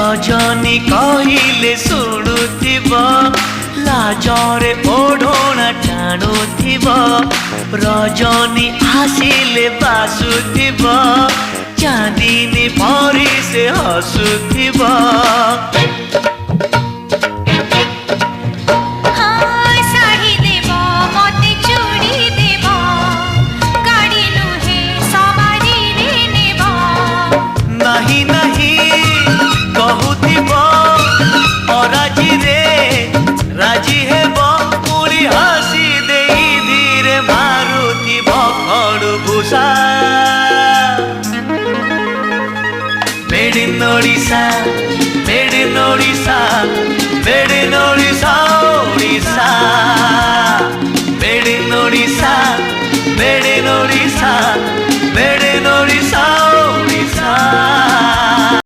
रजनी कहले शुणुथिब लाजरे ओढ़णा टाणुथिब रजनी आसिले बासुथिब चांदिनी परी से हसुथिब नहीं नहीं कहूथिब अराजी रे राजी हेब पुरी हसी दे धीरे मारुथिब खड़ु भूषा made in Odisha made in Odisha made in Odisha